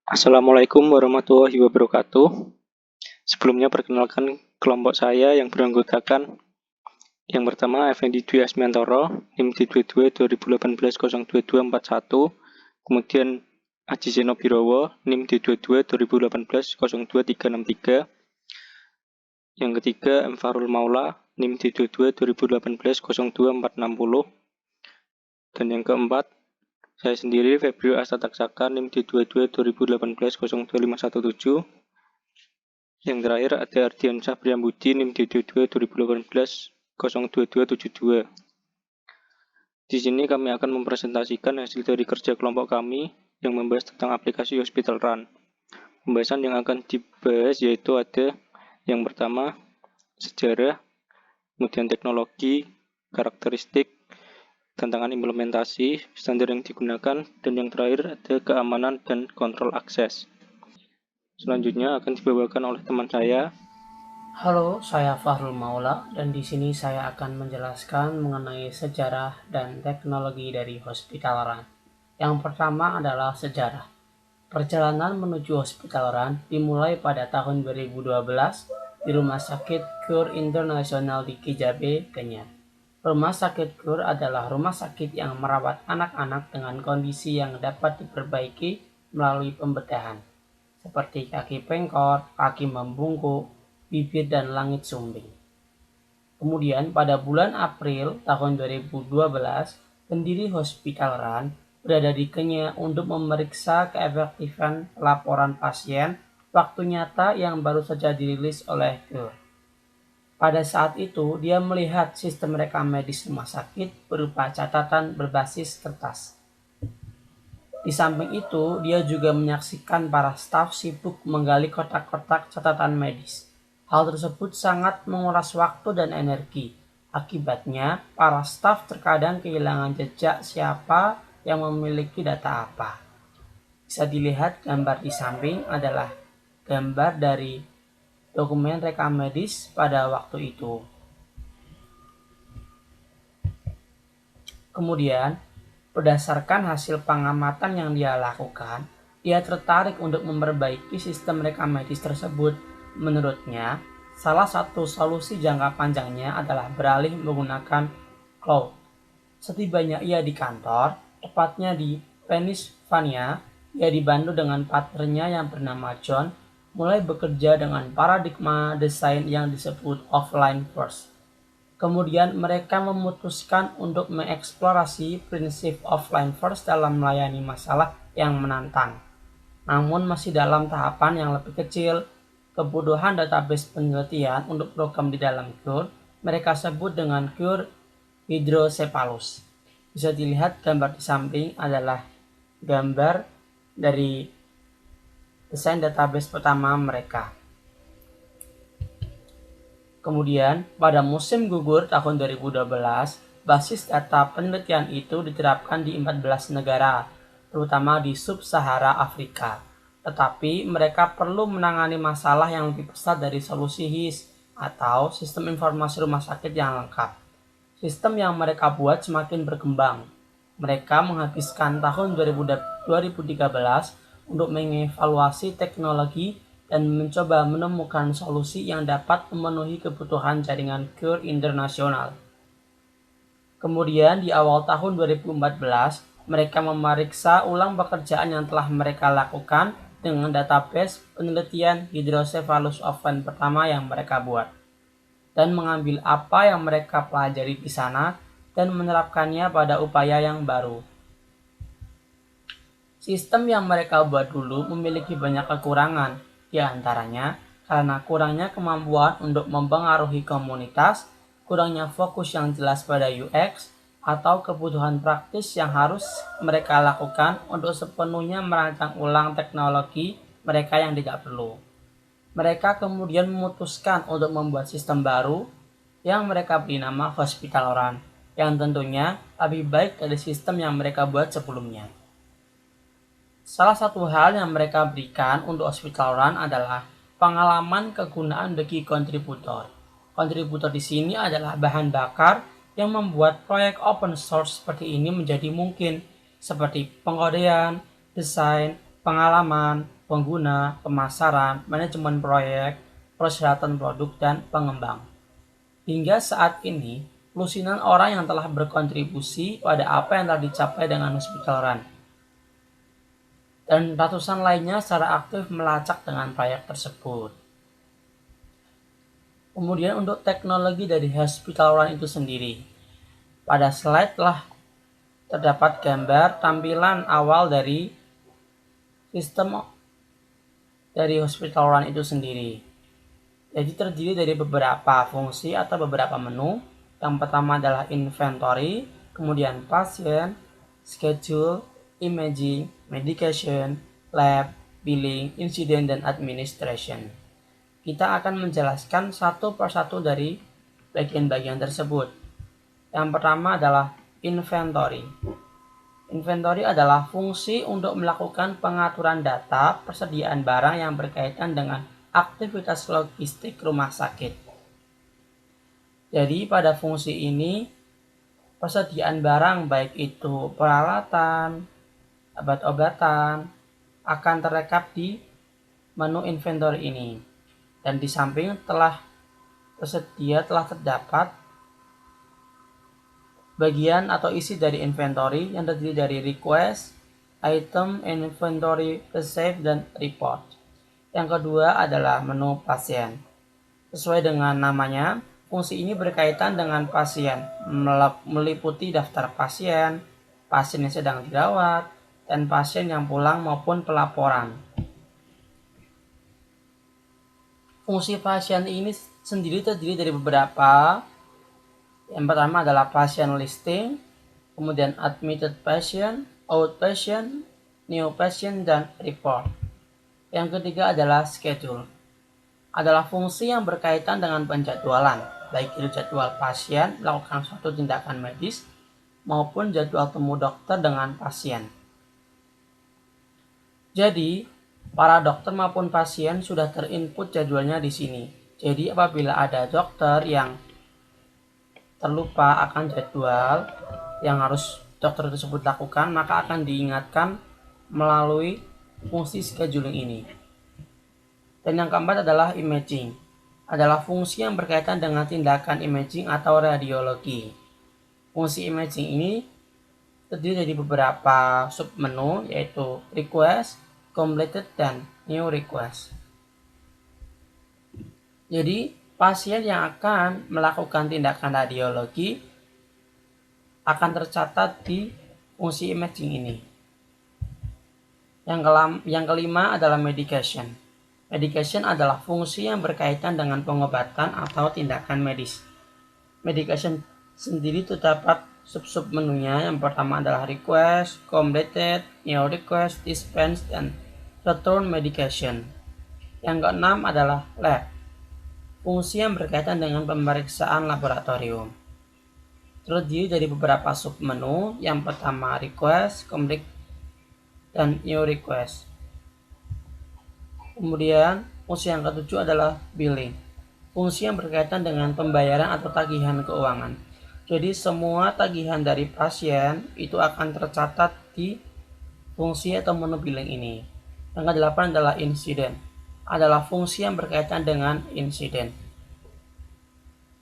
Assalamualaikum warahmatullahi wabarakatuh. Sebelumnya perkenalkan kelompok saya yang beranggotakan yang pertama Effendi Dwi Asmiantoro, NIM D22 2018-02241, kemudian Aji Seno Birowo, NIM D22 2018-02363, yang ketiga M. Farul Maula, NIM D22 2018-02460, dan yang keempat saya sendiri Febrio Asta Taksaka, NIM D22 2018-02517. Yang terakhir ada Ardiansyah Priambudi, NIM D22 2018-02272. Di sini kami akan mempresentasikan hasil dari kerja kelompok kami yang membahas tentang aplikasi Hospital Run. Pembahasan yang akan dibahas yaitu ada yang pertama sejarah, kemudian teknologi, karakteristik, tantangan implementasi, standar yang digunakan, dan yang terakhir ada keamanan dan kontrol akses. Selanjutnya akan dibawakan oleh teman saya. Halo, saya Fahrul Maula dan di sini saya akan menjelaskan mengenai sejarah dan teknologi dari Hospital Run. Yang pertama adalah sejarah. Perjalanan menuju Hospital Run dimulai pada tahun 2012 di Rumah Sakit Cure Internasional di Kijabe, Kenya. Rumah Sakit Cure adalah rumah sakit yang merawat anak-anak dengan kondisi yang dapat diperbaiki melalui pembedahan, seperti kaki pengkor, kaki membungkuk, bibir dan langit sumbing. Kemudian pada bulan April tahun 2012, pendiri Hospital Run berada di Kenya untuk memeriksa keefektifan laporan pasien waktu nyata yang baru saja dirilis oleh Cure. Pada saat itu, dia melihat sistem rekam medis rumah sakit berupa catatan berbasis kertas. Di samping itu, dia juga menyaksikan para staf sibuk menggali kotak-kotak catatan medis. Hal tersebut sangat menguras waktu dan energi. Akibatnya, para staf terkadang kehilangan jejak siapa yang memiliki data apa. Bisa dilihat gambar di samping adalah gambar dari dokumen rekam medis pada waktu itu. Kemudian, berdasarkan hasil pengamatan yang dia lakukan, dia tertarik untuk memperbaiki sistem rekam medis tersebut. Menurutnya, salah satu solusi jangka panjangnya adalah beralih menggunakan cloud. Setibanya ia di kantor, tepatnya di Pennsylvania, ia dibantu dengan partnernya yang bernama John, mulai bekerja dengan paradigma desain yang disebut offline first. Kemudian mereka memutuskan untuk mengeksplorasi prinsip offline first dalam melayani masalah yang menantang. Namun masih dalam tahapan yang lebih kecil, kebutuhan database penelitian untuk program di dalam Cure mereka sebut dengan Cure Hydrocephalus. Bisa dilihat gambar di samping adalah gambar dari desain database pertama mereka. Kemudian, pada musim gugur tahun 2012, basis data penelitian itu diterapkan di 14 negara, terutama di sub-Sahara Afrika. Tetapi mereka perlu menangani masalah yang lebih besar dari solusi HIS atau sistem informasi rumah sakit yang lengkap. Sistem yang mereka buat semakin berkembang. Mereka menghabiskan tahun 2013 untuk mengevaluasi teknologi dan mencoba menemukan solusi yang dapat memenuhi kebutuhan jaringan Cure internasional. Kemudian di awal tahun 2014, mereka memeriksa ulang pekerjaan yang telah mereka lakukan dengan database penelitian Hydrocephalus offline pertama yang mereka buat, dan mengambil apa yang mereka pelajari di sana dan menerapkannya pada upaya yang baru. Sistem yang mereka buat dulu memiliki banyak kekurangan, di antaranya karena kurangnya kemampuan untuk mempengaruhi komunitas, kurangnya fokus yang jelas pada UX, atau kebutuhan praktis yang harus mereka lakukan untuk sepenuhnya merancang ulang teknologi mereka yang tidak perlu. Mereka kemudian memutuskan untuk membuat sistem baru yang mereka beri nama Hospital Run, yang tentunya lebih baik dari sistem yang mereka buat sebelumnya. Salah satu hal yang mereka berikan untuk Hospital Run adalah pengalaman kegunaan bagi kontributor. Kontributor di sini adalah bahan bakar yang membuat proyek open source seperti ini menjadi mungkin, seperti pengkodean, desain, pengalaman, pengguna, pemasaran, manajemen proyek, persyaratan produk, dan pengembang. Hingga saat ini, lusinan orang yang telah berkontribusi pada apa yang telah dicapai dengan Hospital Run. Dan ratusan lainnya secara aktif melacak dengan proyek tersebut. Kemudian untuk teknologi dari Hospital Run itu sendiri. Pada slide telah terdapat gambar tampilan awal dari sistem dari Hospital Run itu sendiri. Jadi terdiri dari beberapa fungsi atau beberapa menu. Yang pertama adalah inventory, kemudian pasien, schedule, imaging, medication, lab, billing, incident, dan administration. Kita akan menjelaskan satu persatu dari bagian-bagian tersebut. Yang pertama adalah inventory. Inventory adalah fungsi untuk melakukan pengaturan data persediaan barang yang berkaitan dengan aktivitas logistik rumah sakit. Jadi pada fungsi ini, persediaan barang baik itu peralatan, obat-obatan akan terekap di menu inventory ini. Dan di samping telah terdapat bagian atau isi dari inventory yang terdiri dari request, item, inventory, receipt, dan report. Yang kedua adalah menu pasien. Sesuai dengan namanya, fungsi ini berkaitan dengan pasien, meliputi daftar pasien, pasien yang sedang dirawat, dan pasien yang pulang maupun pelaporan. Fungsi pasien ini sendiri terdiri dari beberapa. Yang pertama adalah pasien listing, kemudian admitted patient, outpatient, new patient, dan report. Yang ketiga adalah schedule. Adalah fungsi yang berkaitan dengan penjadwalan, baik itu jadwal pasien melakukan suatu tindakan medis maupun jadwal temu dokter dengan pasien. Jadi, para dokter maupun pasien sudah terinput jadwalnya di sini. Jadi apabila ada dokter yang terlupa akan jadwal yang harus dokter tersebut lakukan, maka akan diingatkan melalui fungsi scheduling ini. Dan yang keempat adalah imaging. Adalah fungsi yang berkaitan dengan tindakan imaging atau radiologi. Fungsi imaging ini terdiri dari beberapa submenu, yaitu request, completed, dan new request. Jadi, pasien yang akan melakukan tindakan radiologi akan tercatat di fungsi imaging ini. Yang kelima adalah medication. Medication adalah fungsi yang berkaitan dengan pengobatan atau tindakan medis. Medication sendiri terdapat sub-sub menunya. Yang pertama adalah request, completed, new request, dispense, dan return medication. Yang keenam adalah lab. Fungsi yang berkaitan dengan pemeriksaan laboratorium. Terdiri dari beberapa submenu. Yang pertama request, complete, dan new request. Kemudian fungsi yang ketujuh adalah billing. Fungsi yang berkaitan dengan pembayaran atau tagihan keuangan. Jadi semua tagihan dari pasien itu akan tercatat di fungsi atau menu billing ini. Yang kedelapan adalah incident. Adalah fungsi yang berkaitan dengan insiden.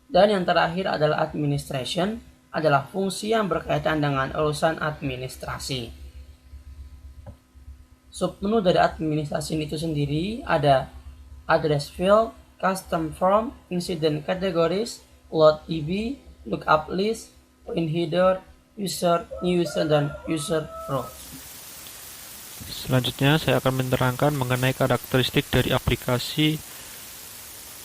Dan yang terakhir adalah administration. Adalah fungsi yang berkaitan dengan urusan administrasi. Submenu dari administrasi itu sendiri ada address field, custom form, incident categories, load DB, lookup list, point header, user, new user, dan user role. Selanjutnya saya akan menerangkan mengenai karakteristik dari aplikasi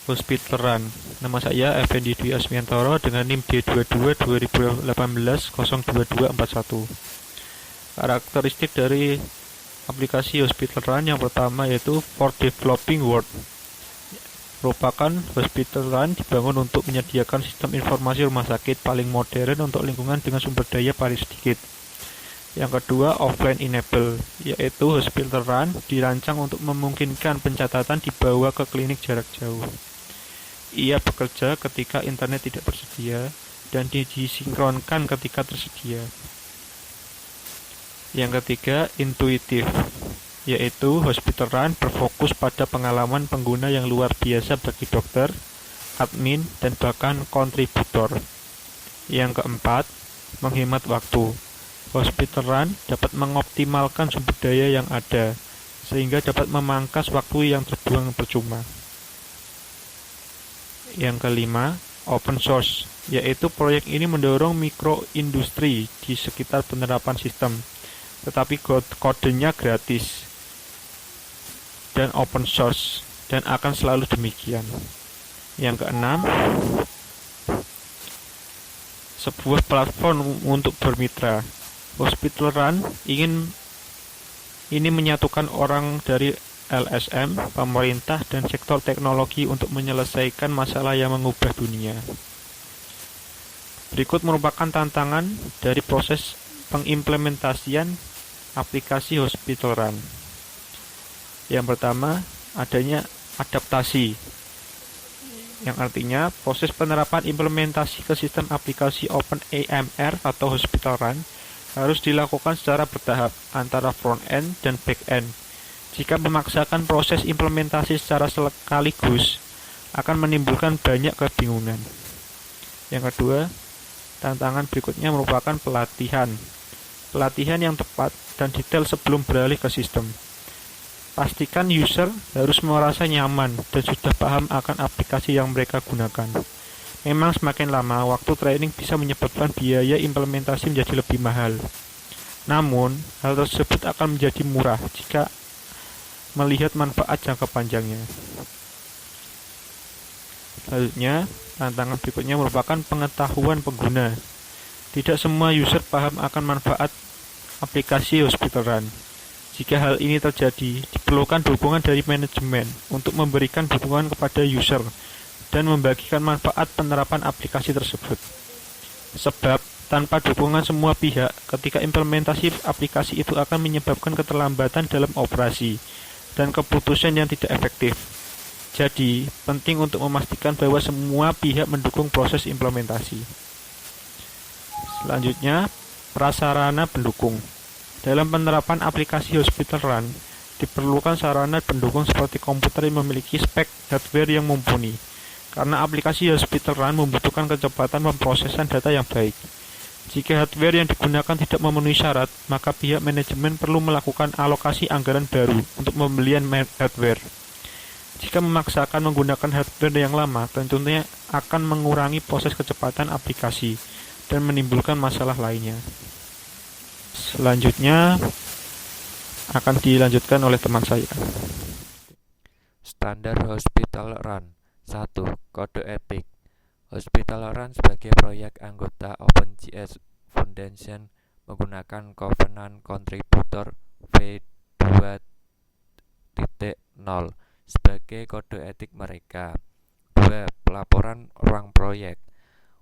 Hospital Run. Nama saya Effendi Dwi Asmiantoro dengan NIM D22-2018-02241. Karakteristik dari aplikasi Hospital Run yang pertama yaitu for developing world. Merupakan Hospital Run dibangun untuk menyediakan sistem informasi rumah sakit paling modern untuk lingkungan dengan sumber daya paling sedikit. Yang kedua, offline enable, yaitu Hospital Run dirancang untuk memungkinkan pencatatan dibawa ke klinik jarak jauh. Ia bekerja ketika internet tidak tersedia dan disinkronkan ketika tersedia. Yang ketiga, intuitif, yaitu Hospital Run berfokus pada pengalaman pengguna yang luar biasa bagi dokter, admin, dan bahkan kontributor. Yang keempat, menghemat waktu. Hospital Run dapat mengoptimalkan sumber daya yang ada, sehingga dapat memangkas waktu yang terbuang percuma. Yang kelima, open source, yaitu proyek ini mendorong mikroindustri di sekitar penerapan sistem, tetapi kodenya gratis dan open source, dan akan selalu demikian. Yang keenam, sebuah platform untuk bermitra. Hospital Run ini menyatukan orang dari LSM, pemerintah, dan sektor teknologi untuk menyelesaikan masalah yang mengubah dunia. Berikut merupakan tantangan dari proses pengimplementasian aplikasi Hospital Run. Yang pertama, adanya adaptasi, yang artinya proses penerapan implementasi ke sistem aplikasi OpenAMR atau Hospital Run harus dilakukan secara bertahap antara front-end dan back-end. Jika memaksakan proses implementasi secara sekaligus, akan menimbulkan banyak kebingungan. Yang kedua, tantangan berikutnya merupakan pelatihan. Pelatihan yang tepat dan detail sebelum beralih ke sistem. Pastikan user harus merasa nyaman dan sudah paham akan aplikasi yang mereka gunakan. Memang semakin lama, waktu training bisa menyebabkan biaya implementasi menjadi lebih mahal. Namun, hal tersebut akan menjadi murah jika melihat manfaat jangka panjangnya. Selanjutnya, tantangan berikutnya merupakan pengetahuan pengguna. Tidak semua user paham akan manfaat aplikasi Hospital Run. Jika hal ini terjadi, diperlukan dukungan dari manajemen untuk memberikan dukungan kepada user dan membagikan manfaat penerapan aplikasi tersebut. Sebab, tanpa dukungan semua pihak, ketika implementasi aplikasi itu akan menyebabkan keterlambatan dalam operasi dan keputusan yang tidak efektif. Jadi, penting untuk memastikan bahwa semua pihak mendukung proses implementasi. Selanjutnya, prasarana pendukung. Dalam penerapan aplikasi Hospital Run, diperlukan sarana pendukung seperti komputer yang memiliki spek hardware yang mumpuni. Karena aplikasi Hospital Run membutuhkan kecepatan pemrosesan data yang baik. Jika hardware yang digunakan tidak memenuhi syarat, maka pihak manajemen perlu melakukan alokasi anggaran baru untuk pembelian hardware. Jika memaksakan menggunakan hardware yang lama, tentunya akan mengurangi proses kecepatan aplikasi dan menimbulkan masalah lainnya. Selanjutnya akan dilanjutkan oleh teman saya. Standar Hospital Run. 1. Kode etik. Hospital Run sebagai proyek anggota OpenJS Foundation menggunakan Covenant Contributor V2.0 sebagai kode etik mereka. 2. Pelaporan ruang proyek.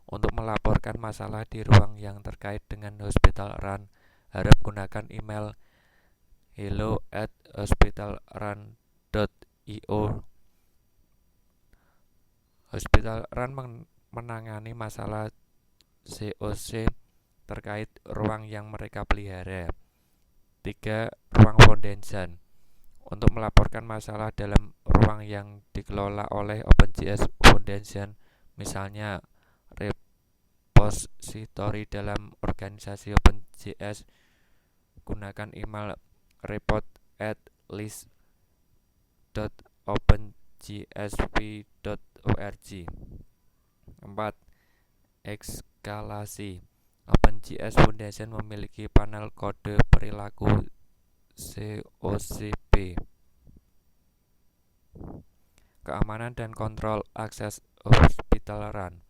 Untuk melaporkan masalah di ruang yang terkait dengan Hospital Run, harap gunakan email hello@hospitalrun.io. Hospital Run menangani masalah COC terkait ruang yang mereka pelihara. 3. Ruang Foundation. Untuk melaporkan masalah dalam ruang yang dikelola oleh OpenJS Foundation, misalnya repository dalam organisasi OpenJS, gunakan email report@list.openjsp.org. 4. Eskalasi. OpenJS Foundation memiliki panel kode perilaku COCP. Keamanan dan kontrol akses Hospital Run.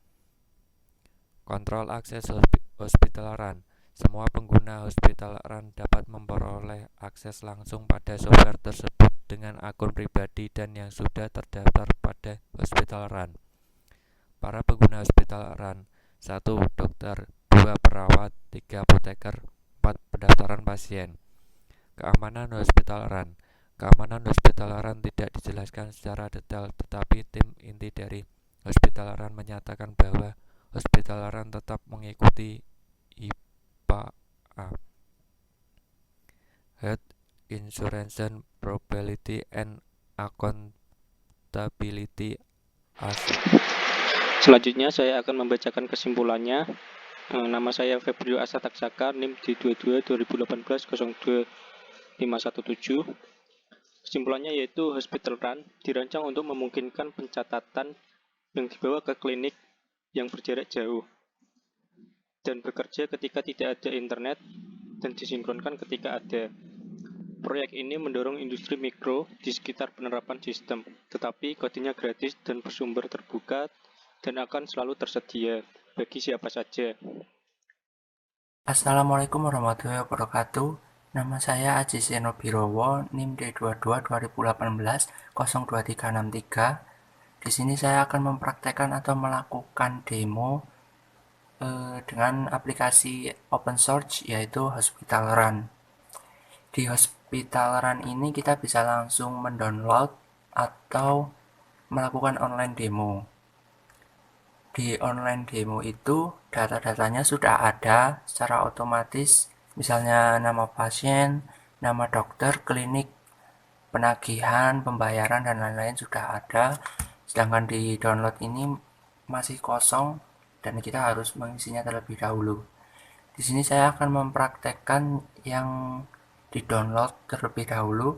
Kontrol akses Hospital Run. Semua pengguna Hospital Run dapat memperoleh akses langsung pada software tersebut dengan akun pribadi dan yang sudah terdaftar pada Hospital Run. Para pengguna Hospital Run: 1. Dokter, 2. Perawat, 3. Apoteker, 4. Pendaftaran pasien. Keamanan Hospital Run. Keamanan Hospital Run tidak dijelaskan secara detail, tetapi tim inti dari Hospital Run menyatakan bahwa Hospital Run tetap mengikuti IPA, Health Insurance Probability and Accountability Asset. Selanjutnya saya akan membacakan kesimpulannya. Nama saya Febrio Asataksaka, NIM D22 2018 02517. Kesimpulannya yaitu Hospital Run dirancang untuk memungkinkan pencatatan yang dibawa ke klinik yang berjarak jauh dan bekerja ketika tidak ada internet dan disinkronkan ketika ada. Proyek ini mendorong industri mikro di sekitar penerapan sistem, tetapi kodenya gratis dan bersumber terbuka dan akan selalu tersedia bagi siapa saja. Assalamualaikum warahmatullahi wabarakatuh. Nama saya Aji Seno Birowo, NIM D22 2018 02363. Di sini saya akan mempraktekkan atau melakukan demo dengan aplikasi open source yaitu Hospital Run. Di Hospital Run ini kita bisa langsung mendownload atau melakukan online demo. Di online demo itu data-datanya sudah ada secara otomatis, misalnya nama pasien, nama dokter, klinik, penagihan, pembayaran, dan lain-lain sudah ada. Sedangkan di download ini masih kosong dan kita harus mengisinya terlebih dahulu. Di sini saya akan mempraktekkan yang di download terlebih dahulu.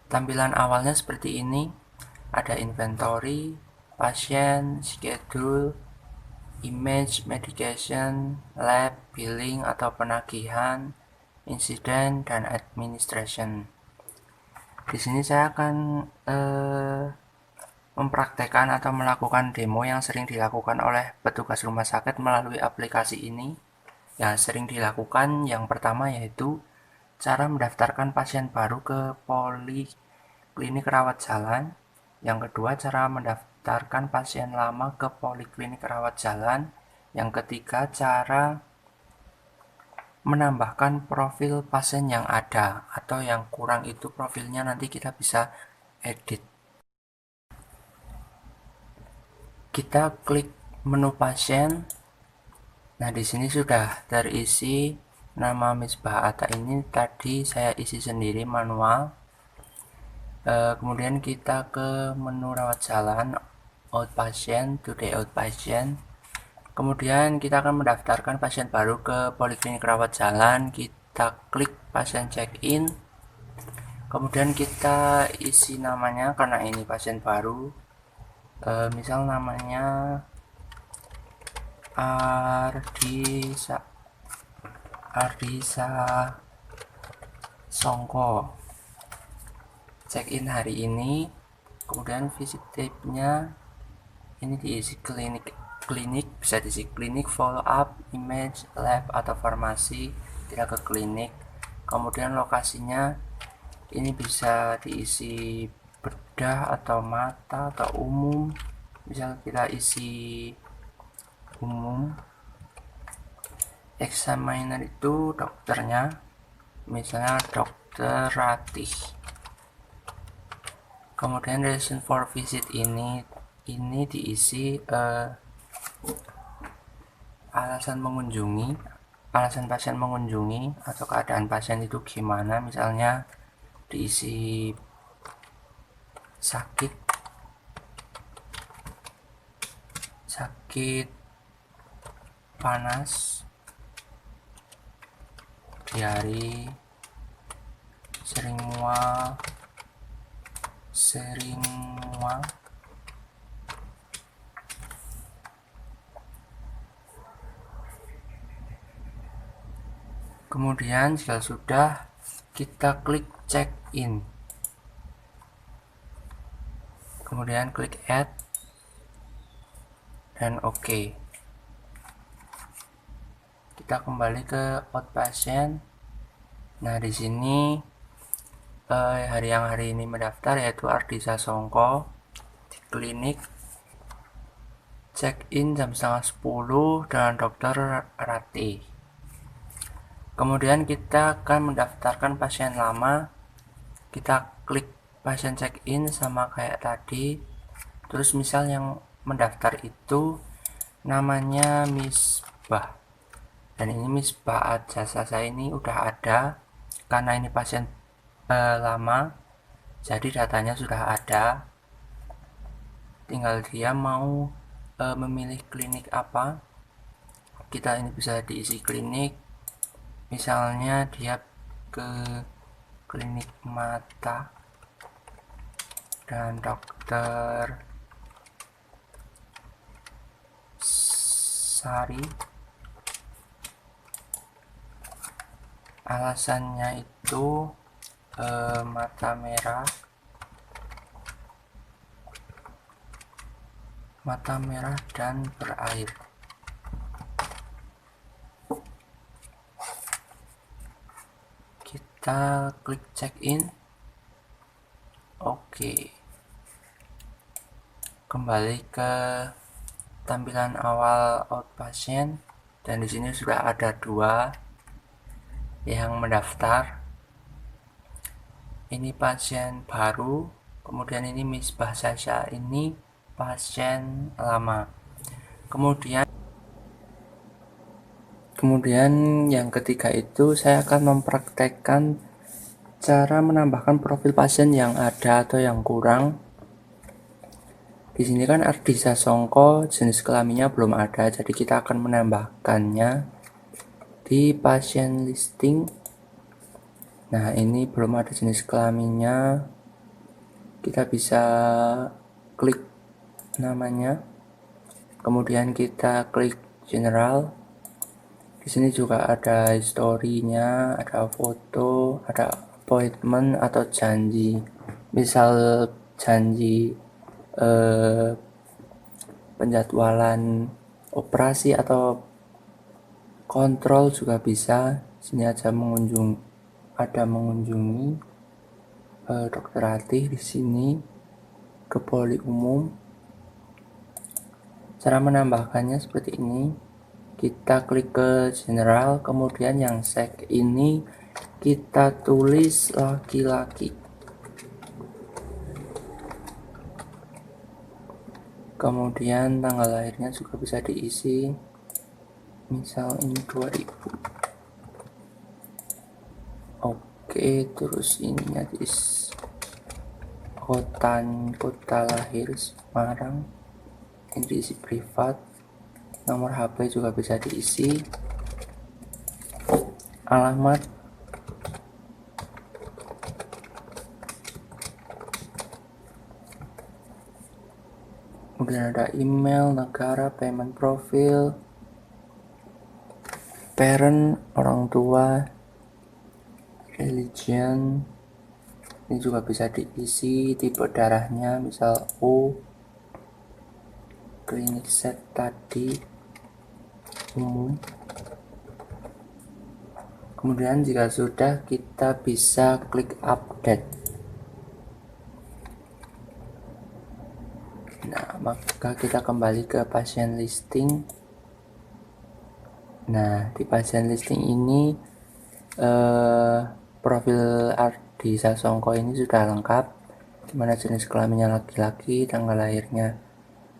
Tampilan awalnya seperti ini. Ada inventory, pasien, schedule, image, medication, lab, billing atau penagihan, insiden, dan administration. Di sini saya akan mempraktekkan atau melakukan demo yang sering dilakukan oleh petugas rumah sakit melalui aplikasi ini. Yang sering dilakukan yang pertama yaitu cara mendaftarkan pasien baru ke poliklinik rawat jalan. Yang kedua, cara mendaftarkan pasien lama ke poliklinik rawat jalan. Yang ketiga, cara menambahkan profil pasien yang ada atau yang kurang itu profilnya nanti kita bisa edit. Kita klik menu pasien. Nah, di sini sudah terisi nama Misbah Atta ini tadi saya isi sendiri manual. Kemudian kita ke menu rawat jalan, outpatient, today outpatient. Kemudian kita akan mendaftarkan pasien baru ke poliklinik rawat jalan. Kita klik pasien check-in. Kemudian kita isi namanya karena ini pasien baru. Misal namanya Ardisa Songko. Check-in hari ini, kemudian visit type-nya ini diisi klinik bisa diisi klinik, follow up, image, lab atau farmasi, tidak ke klinik. Kemudian lokasinya ini bisa diisi bedah atau mata atau umum, misal kita isi umum. Examiner itu dokternya, misalnya dokter Ratih. Kemudian reason for visit ini diisi alasan pasien mengunjungi atau keadaan pasien itu gimana, misalnya diisi sakit panas, diare, sering mual, kemudian jika sudah kita klik check in, kemudian klik add dan OK. Kita kembali ke outpatient. Nah, di sini hari ini mendaftar yaitu Ardisa Songko di klinik, check in jam 9:30 dengan dokter Rati. Kemudian kita akan mendaftarkan pasien lama. Kita klik pasien check in sama kayak tadi. Terus misal yang mendaftar itu namanya Misbah. Dan ini misbah jasa saya ini udah ada, karena ini pasien lama, jadi datanya sudah ada. Tinggal dia mau memilih klinik apa. Kita ini bisa diisi klinik, misalnya dia ke klinik mata dan dokter Sari. Alasannya itu mata merah dan berair. Kita klik check in. Oke. Kembali ke tampilan awal outpatient, dan di sini sudah ada 2 yang mendaftar. Ini pasien baru, kemudian ini misbah Sasha, ini pasien lama. Kemudian yang ketiga itu saya akan mempraktekkan cara menambahkan profil pasien yang ada atau yang kurang. Di sini kan Ardi Sasongko jenis kelaminnya belum ada, jadi kita akan menambahkannya di pasien listing. Nah, ini belum ada jenis kelaminnya, kita bisa klik namanya, kemudian kita klik general. Di sini juga ada historinya, ada foto, ada appointment atau janji. Misal janji penjadwalan operasi atau kontrol juga bisa. Sini aja mengunjungi dokter Atih di sini, ke poli umum. Cara menambahkannya seperti ini. Kita klik ke general, kemudian yang sek ini kita tulis laki-laki. Kemudian tanggal lahirnya juga bisa diisi, misal ini 2000. Oke, terus ininya diisi kota lahir Semarang, ini diisi privat. Nomor HP juga bisa diisi, alamat, kemudian ada email, negara, payment profile, parent, orang tua, religion. Ini juga bisa diisi tipe darahnya, misal O, klinik set tadi umum. Kemudian jika sudah, kita bisa klik update. Nah, maka kita kembali ke pasien listing. Nah, di pasien listing ini profil Ardi Sasongko ini sudah lengkap, dimana jenis kelaminnya laki-laki, tanggal lahirnya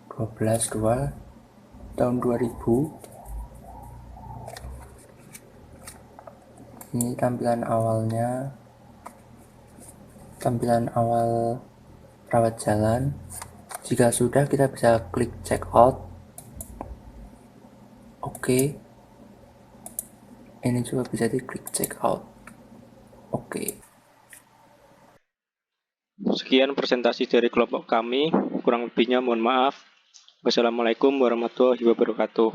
12/2 tahun 2000. Ini tampilan awalnya, tampilan awal rawat jalan. Jika sudah, kita bisa klik check out. Oke. Ini juga bisa diklik check out. Oke. Sekian presentasi dari kelompok kami, kurang lebihnya mohon maaf. Wassalamualaikum warahmatullahi wabarakatuh.